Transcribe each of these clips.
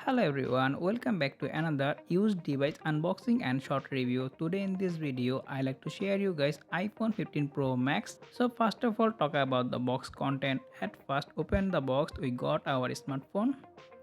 Hello everyone, welcome back to another used device unboxing and short review. Today in this video, I like to share you guys iPhone 15 Pro Max. So first of all, talk about the box content. At first, open the box, we got our smartphone.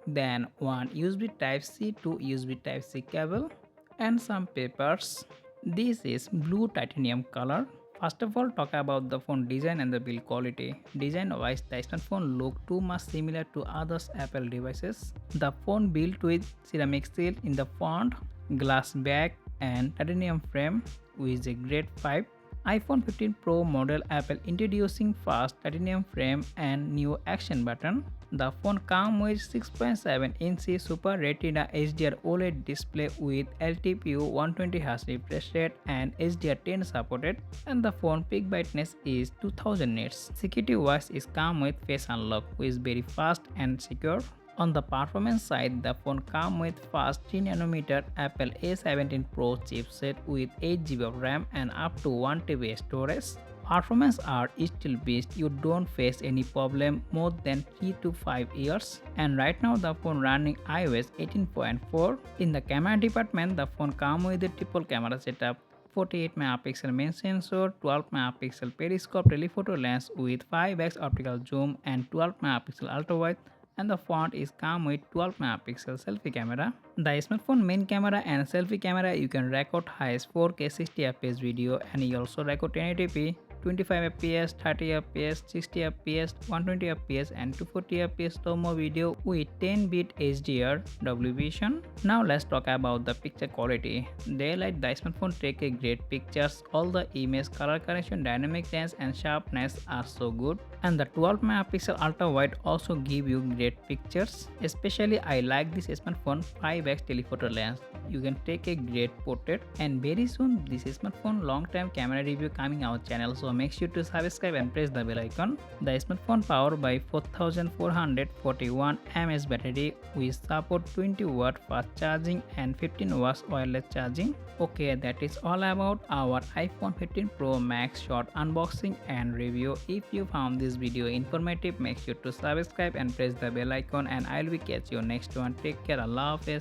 Then one USB Type-C to USB Type-C cable and some papers. This is blue titanium color. First of all, talk about the phone design and the build quality. Design-wise, the smartphone look too much similar to others Apple devices. The phone built with ceramic seal in the front, glass back, and titanium frame with a grade 5 iPhone 15 Pro model. Apple introducing fast titanium frame and new action button. The phone comes with 6.7-inch Super Retina HDR OLED display with LTPO 120Hz refresh rate and HDR10 supported, and the phone peak brightness is 2000 nits. Security wise is come with face unlock, which is very fast and secure. On the performance side, the phone comes with fast 3nm Apple A17 Pro chipset with 8GB of RAM and up to 1TB storage. Performance are still best, you don't face any problem more than 3 to 5 years. And right now the phone running iOS 18.4. In the camera department, the phone comes with a triple camera setup. 48 megapixel main sensor, 12 megapixel periscope telephoto lens with 5x optical zoom and 12 megapixel ultra wide, and the font is come with 12 megapixel selfie camera. The smartphone main camera and selfie camera you can record highest 4K 60fps video, and you also record 1080p, 25fps, 30fps, 60fps, 120fps and 240fps slow-mo video with 10-bit HDR W vision. Now let's talk about the picture quality. Daylight, the smartphone take a great pictures. All the image color correction, dynamic range and sharpness are so good. And the 12 megapixel ultra wide also give you great pictures. Especially I like this smartphone 5x telephoto lens. You can take a great portrait, and very soon this smartphone long time camera review coming our channel, so make sure to subscribe and press the bell icon. The smartphone powered by 4441 mAh battery with support 20 watt fast charging and 15 watts wireless charging. Okay, that is all about our iPhone 15 Pro Max short unboxing and review. If you found this video informative, make sure to subscribe and press the bell icon, and I'll be catch you next one. Take care, Allah Hafiz.